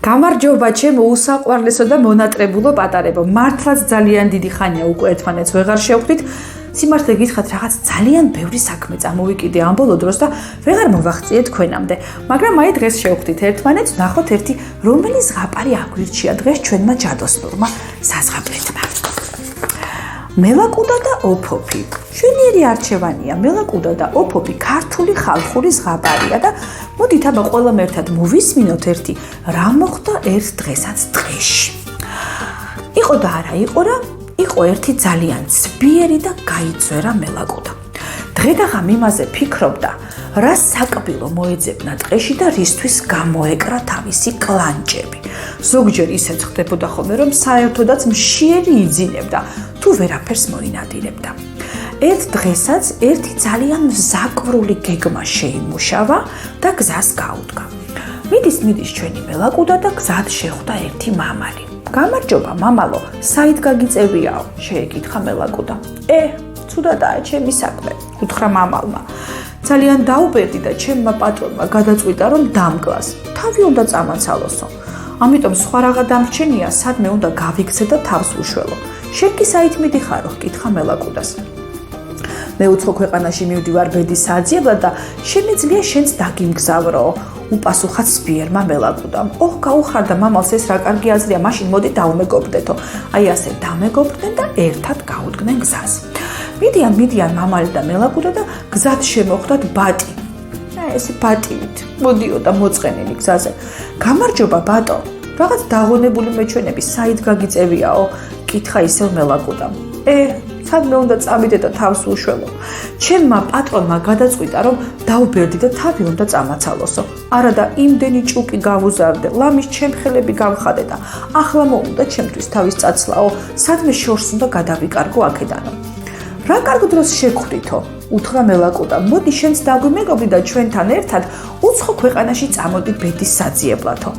გამარჯობა ჩემო უსაყვარლესო და მონატრებულო პატარებო. მართლაც ძალიან დიდი ხანია უკვე ერთმანეთს ვეღარ შევხვდით. სიმართლე გითხრათ, რაღაც ძალიან ბევრი საქმე წამოვიკიდე ამ ბოლო დროს და ვეღარ მოვახციე თქვენამდე. მაგრამ აი დღეს შევხვდით ერთმანეთს, ნახოთ ერთი რომელი ზღაპარი აგვირჩია დღეს ჩვენმა ჯადოსნურმა საზღაპრეთმა. მელაკუდა და ოფოფი. შვენიერი არჩევანია. მელაკუდა და ოფოფი ქართული ხალხური ზღაპარია და მოდით აბა ყველამ ერთად მოვისმინოთ ერთი რა მოხდა ერთ დღესაც დღეში. იყო და არა იყო რა, იყო ერთი ძალიან ძლიერი და გაიწვერა მელაკუდა. დღე და ღამ იმაზე ფიქრობდა, რა საკბილო მოეძებნა დღეში და რისთვის გამოეკრა თავისი კლანჭები. ზოგჯერ ისეც ხდებოდა ხოლმე, რომ საერთოდაც მშიერი იძინებდა, თუ ვერაფერს მოინადირებდა. ერთ დღესაც ერთი ძალიან მზაკვრული გეგმა შეიმუშავა და გზას გაუდგა. მიდის ჩვენი მელაკუდა და გზად შეხვდა ერთი მამალი. გამარჯობა მამალო, საით გაგიწევიაო? შეეკითხა მელაკუდა. ცუდადაა ჩემი საქმე, უთხრა მამალმა. ძალიან დაუბერდი და ჩემმა პატრონმა გადაწყვიტა რომ დამკლას. თავი უნდა წამაცალოსო. ამიტომ სხვა რაღა დამრჩენია, სადმე უნდა გავიქცე და თავს უშველო. შენ კი საით მიდიხარო? კითხა მელაკუდას. მე უცხო ქვეყანაში მივდივარ ბედის საძიებლად და შემეძლია შენც დაგიმგზავრო, უპასუხა ძვიერმა მელაკუდამ. გაუხარდა მამალს ეს რა კარგი აზრია, მაშინ მოდი დავმეგობრდეთო. აი ასე დამეგობრდნენ და ერთად გაუდგნენ გზას. მიდიან მამალი და მელაკუდა და გზად შემოხვდათ ბატი. ესე ბატივით მოდიოდა მოწყენილი გზაზე. გამარჯობა ბატო, რაღაც დაღონებული მეჩვენები საით გაგიწევიაო? კითხა ისევ მელაკუდამ. სადმე უნდა წავიდე და თავს უშველო. ჩემმა პატრონმა გადაწყვიტა რომ დაუბერდი და თავი უნდა წამაცალოსო. არა და იმდენი ჭუკი გავუზარდე, ლამის ჩემხელები გავხადე და ახლა მოუნდა ჩემთვის თავის წაცლაო, სადმე შორს უნდა გადავიკარგო აქედანო. რა კარგ დროს შეგხვდითო? უთხრა მელაკუდა. მოდი შენც დაგვიმეგობრდი და ჩვენთან ერთად უცხო ქვეყანაში წამოდი ბედის საძიებლათო.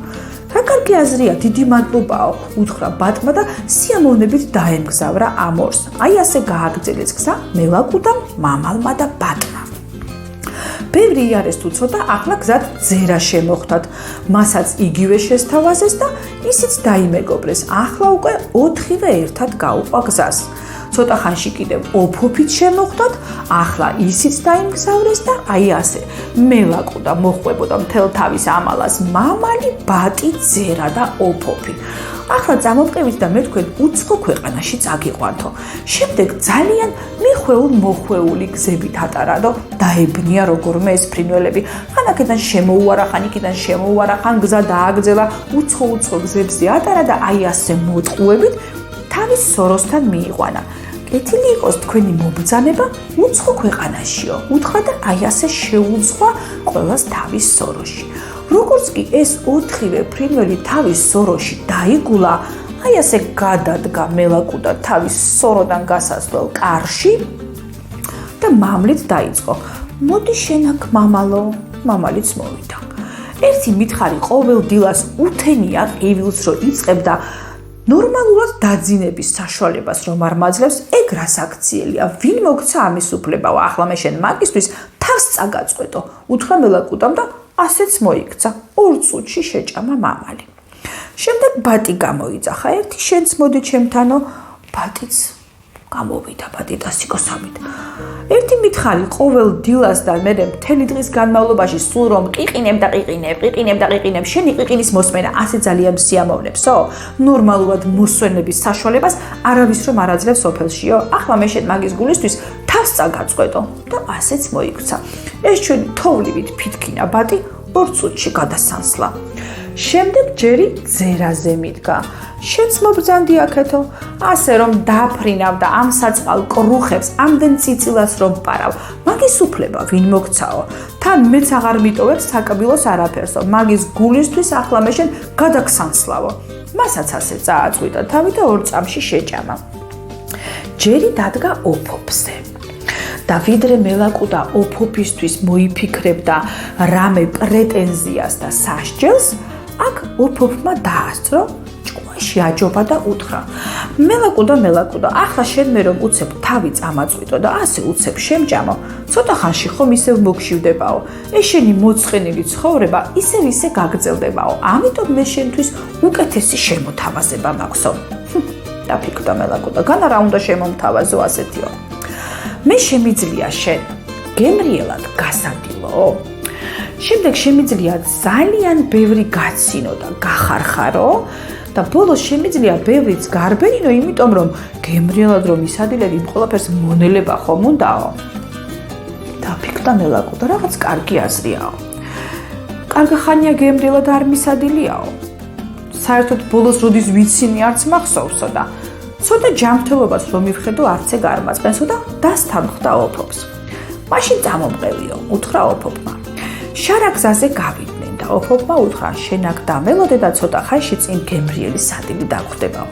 რა კარგი აზრია, დიდი მადლობაო, უთხრა ბატმა და სიამოვნებით დაემგზავრა ამ ორს. აი ასე გააგრძელეს გზა მელაკუდამ, მამალმა და ბატმა. ბევრი იარეს თუ ცოტა, ახლა გზად ძერა შემოხვდათ. მასაც იგივე შესთავაზეს და ისიც დაიმეგობრეს. ახლა უკვე 4-ვე ერთად გაუყვა გზას. ცოტა ხანში კიდევ ოფოფით შემოხვდათ, ახლა ისიც დაიმგზავრეს და აი ასე მელაკუდა მოხვებოდა მთელ თავის ამალას მამალი, ბატი, ძერა და ოფოფი. ახლა წამოვყივით და მე თქვენ უცხო ქვეყანაში წაგიყვანთო. შემდეგ ძალიან მიხვეულ-მოხვეული გზებით ატარადო, დაებნია როგორმე ეს ფრინველები. ხან აქედან შემოუარა, ხან იქიდან შემოუარა, ხან გზა დააგრძელა, უცხო გზებზე ატარა და აი ასე მოტყუებით თავის სოროსთან მიიყვანა. კეთილი იყოს თქვენი მობრძანება უცხო ქვეყანაშიო, უთხრა და აი ასე შეუძღვა ყველას თავის სოროში. როგორც კი ეს 4-ვე ფრინველი თავის სოროში დაიგულა, აი ასე გადადგა მელაკუდა თავის სოროდან გასასვლელ კარში და მამლით დაიწყო. მოდი შენ აქ მამალო, მამალიც მოვიდა. ერთი მითხარი ყოველ დილას უთენია ყივილს რო იწყებდა, ნორმალურად დაძინების საშუალებას რომ არ მაძლევს, ეგ რას აქციელია, ვინ მოგცა ამის უფლებაო, ახლა მე შენ მაგისთვის თავს წაგაწყვეტო, უთხრა მელაკუდამ და ასეც მოიქცა. 2 წუთში შეჭამა მამალი. შემდეგ ბატი გამოიძახა, ერთი შენც მოდი ჩემთანო, ბატიც გამოვიდა ბატი დასიკოსავით. ერთი მითხარი ყოველ დილას და მე მთელი დღის განმავლობაში სულ რომ ყიყინებ და ყიყინებ, შენი ყიყინის მოსმენა ასე ძალიან სიამოვნებსო, ნორმალურად მოსვენების საშუალებას არავის რომ არ აძლევს სოფელშიო, ახლა მე შენ მაგის გულისთვის თავს წაგაწყვეტო და ასეც მოიქცა. ეს ჩვენი თოვლივით ფითქინა ბატი 2 წუთში გადასანსლა. შემდეგ ჯერი ძერაზე მიდგა. შენც მობრძანდი აქეთო, ასე რომ დაფრინავ და ამ საწყალ კრუხებს ამდენ ციცილას რომ პარავ. მაგის უფლება ვინ მოგცაო? თან მეც აღარ მიტოვებ საკბილოს არაფერსო. მაგის გულისთვის ახლა მე შენ გადაგსანსლავო. მასაც ასე წააწყვიტა თავი და 2 წამში შეჭამა. ჯერი დადგა ოფოფზე. და ვიდრე მელაკუდა ოფოფისთვის მოიფიქრებდა რამე პრეტენზიას და სასჯელს, აქ ოფოფმა დაასწრო, ჭკუაში აჯობა და უთხრა. მელაკუდა, ახლა შენ მე რომ უცებ თავი წამაწვიტო და ასე უცებ შემჭამო, ცოტა ხანში ხომ ისევ მოგშივდებაო. ეს შენი მოწყენილი ცხოვრება ისე გაგრძელდებაო. ამიტომ მე შენთვის უკეთესი შემოთავაზება მაქვსო. დაფიქრდა მელაკუდა, განა რა უნდა შემომთავაზო ასეთიო. მე შემიძლია შენ გემრიელად გასადილო. შემდეგ შემიძლია ძალიან ბევრი გაცინო და გახარხარო და ბოლოს შემიძლია ბევრიც გარბენინო, იმიტომ რომ გემრიელად რომ ისადილებ იმ ყველაფერს მონელება ხომ უნდაო. დაფიქრდა მელაკუდა, რაღაც კარგი აზრიაო. კარგი ხანია გემრიელად არ მისადილიაო. საერთოდ ბოლოს როდის ვიცინი არც მახსოვსო და ცოტა ჯანმრთელობას რომ მივხედო არცე გარმაწყენსო და დასთანხმდა ოფობს. მაშინ წამომყევიო, უთხრა ოფობმა. შარა გზაზე გავიდნენ და ოფობმა უთხრა, შენ აქ დამელოდე და ცოტა ხანში წინ გემრიელი სადილი დაგვხდებაო.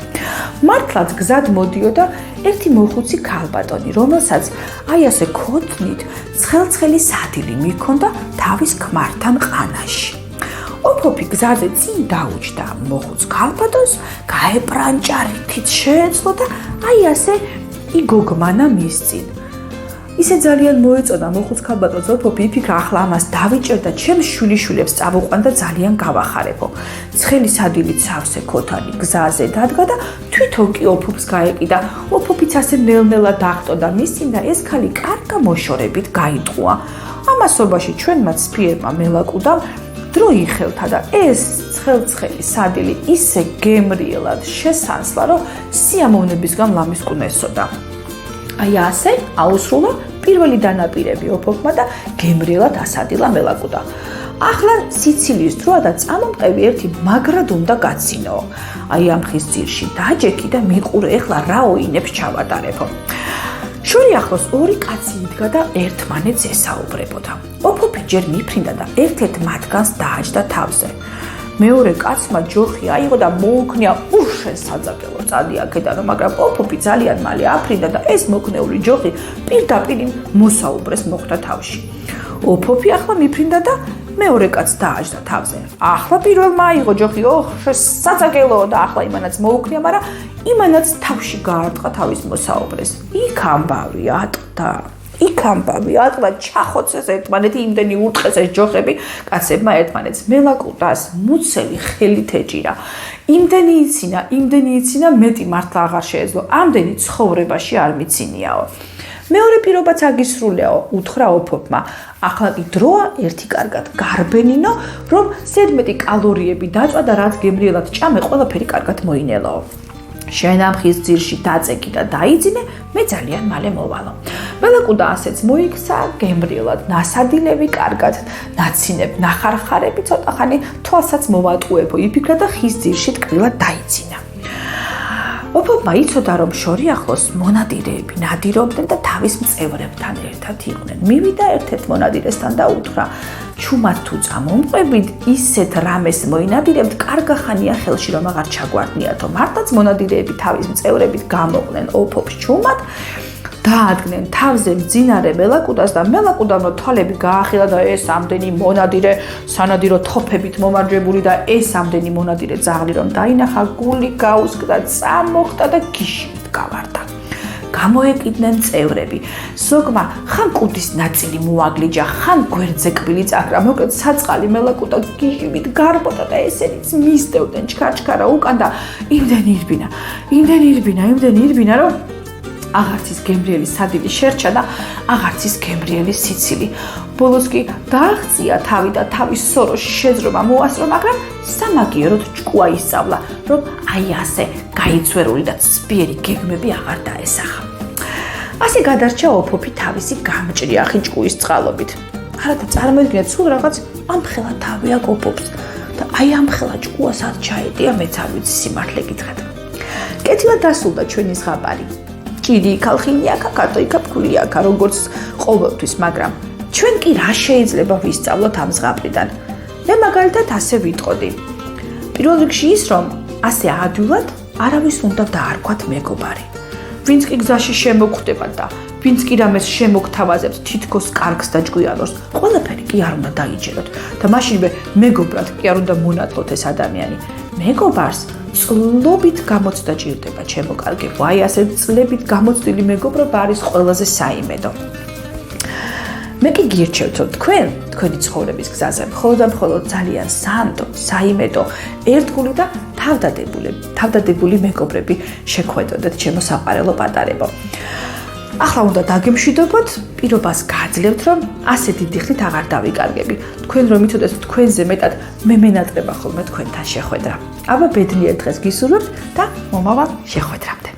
მართლაც გზად მოდიოდა ერთი მოხუცი ქალბატონი, რომელსაც აი ასე ქოთნით ცხელცხელი სადილი მიქონდა თავის ქმართან ყანაში. ოფობი გზაზე წინ დაუჯდა მოხუც ქალბატონს, გაეპრანჭარითით შეეძლო და აი ასე იგოგმანა მის წინ. ისე ძალიან მოეწონა მოხუც ქალბატონს ოფობი, იფიქრა ახლა ამას დავიჭერ და ჩემს შვილიშვილებს წავუყვან და ძალიან გავახარებო. ცხელი სადილი სავსე ქოთანი გზაზე დადგა და თვითონ კი ოფობს გაეკიდა. ოფობიც ასე ნელ-ნელა დახტოდა მის წინ და ეს ქალი კარგა მოშორებით გაიტყუა. ამასობაში ჩვენმა ცფიერმა მელაკუდამ დრო იხელთა და ეს ცხელცხელი სადილი ისე გემრიელად შესანსლა, რომ სიამოვნებისგან ლამისკუნესოდა. აი ასე აუსრულა პირველი დანაპირები ოფობმა და გემრიელად ასადილა მელაკუდა. ახლა სიცილის დროა და წამომყევი ერთი მაგრად უნდა გაცინო. აი ამ ხის ძირში დაჯექი და მიყურე, ეხლა რა ოინებს ჩავატარებო. შორი ახლოს ორი კაცი იდგა და ერთმანეთს ესაუბრებოდა. ოფობი ჯერ მიფრინდა და ერთ-ერთ მათგანს დააჯდა თავზე. მეორე კაცმა ჯოხი აიღო და მოუქნია უშეს საძაკელო წადი აქედან, მაგრამ ოფობი ძალიან მალე აფრინდა და ეს მოქნეული ჯოხი პირდაპირ მოსაუბრეს მოხვდა თავში. ოფობი ახლა მიფრინდა და მეორე კაცს დააჯდა თავზე. ახლა პირველმა აიღო ჯოხი, საძაკელო და ახლა იმანაც მოუქნია, მაგრამ იმანაც თავში გაარტყა თავის მოსაუბრეს. იქ ამბავი ატყდა, ჩახოცეს ერთმანეთი, იმდენი ურტყეს ეს ჯოხები კაცებმა ერთმანეთს. მელაკუდას მუცელი ხელით ეჭირა. იმდენი იცინა, მეტი მართლა აღარ შეეძლო. ამდენი ცხოვრებაში არ მიცინიაო. მეორე პირობაც აგისრულეაო, უთხრა ოფობმა. ახლა კი დროა ერთი კარგად გარბენინო, რომ ზედმეტი კალორიები დაწვა და რაც გემრიელად ჭამე, ყველაფერი კარგად მოინელო. შენ ამ ხის ძირში დაწეკი და დაიძინე, მე ძალიან მალე მოვალო. მელაკუდა ასეც მოიქცა, გემრიელად ნასადილები კარგად ნაცინებ, ნახარხარები ცოტა ხანი თვალსაც მოვატყუებო, იფიქრა და ხის ძირში ტკბილად დაიძინა. ოფობმა იცოდა, რომ შორი ახლოს მონადირეები ნადირობდნენ და თავის მწევრებთან ერთად იყვნენ. მივიდა ერთ-ერთ მონადირესთან და უთხრა, ჩუმად თუ წამომყვებით, ისეთ რამეს მოინადირებთ, კარგა ხანია ხელში რომ აღარ ჩაგვარდნიათო. მართლაც მონადირეები თავის მწევრებით გამოყვნენ ოფობს ჩუმად, დაადგნენ თავზე მძინარე მელაკუდას და მელაკუდამ რო თვალები გაახილა და ეს ამდენი მონადირე სანადირო თოფებით მომარჯვებული და ეს ამდენი მონადირე ძაღლი რომ დაინახა, გული გაუსკდა, წამოხტა და გიშით გავარდა. გამოეკიდნენ წევრები. ზოგმა ხან კუდის ნაწილი მოაგლიჯა, ხან გვერდზე კბილი წაქრა, მოკლედ საწყალი მელაკუდა გიჟივით გარბოდა და ესენიც მისდევდნენ ჩქარჩქარა უკან და იმდენი ირბინა, რომ აღარც ის გემრიელი სადილი შერჩა და აღარც ის გემრიელი სიცილი. ბოლოს კი დააღწია თავი და თავის სოროში შეძრომა მოასწრო, მაგრამ სამაგიეროდ ჭკუა ისწავლა, რომ აი ასე გაიცვერული და ცბიერი გეგმები აღარ დაესახა. ასე გადარჩა ოფობი თავისი გამჭრიახი ჭკუის წყალობით. არადა წარმოიდგინეთ, სულ რაღაც ამხელა თავი აქ ოფობს და აი ამხელა ჭკუას არ ჩაედია, მეც არ ვიცი სიმართლე გითხრათ. კეთილად დასრულდა ჩვენი ზღაპარი. ჭირი ხალხინია, კატოიკა ფქულია, როგორც ყოველთვის, მაგრამ ჩვენ კი რა შეიძლება ვისწავლოთ ამ ზღაპრიდან? მე მაგალითად ასე ვიტყოდი. პირველ რიგში ის, რომ ასე ადვილად არავის უნდა დაარქვათ მეგობარი. ვინც კი გზაში შემოგვხვდება და ვინც კი რამეს შემოგთავაზებს, თითქოს კარგს და ჭკვიანურს, ყველაფერი კი არ უნდა დაიჯეროთ და მაშინვე მეგობრად კი არ უნდა მონათლოთ ეს ადამიანი. მეგობარს წლობით გამოცდა ჭირდება, ჩემო კარგებო. აი ასე წლებით გამოცდილი მეგობრობა არის ყველაზე საიმედო. მე კი გირჩევთ, რომ თქვენი ცხოვრების გზაზე მხოლოდ ძალიან სანდო, საიმედო, ერთგული და თავდადებული მეგობრები შეხვედროთ, ჩემო საყვარელო პატარებო. ახლა უნდა დაგემშვიდობოთ, პირობას გააძლევთ, რომ ასე დიდი ხნით აღარ დავიკარგები. თქვენ რომ იცოდეთ, თქვენზე მეტად მე მენატრება ხოლმე თქვენთან შეხვედრა. აბა ბედნიერ დღეს გისურვებთ და მომავალ შეხვედრამდე.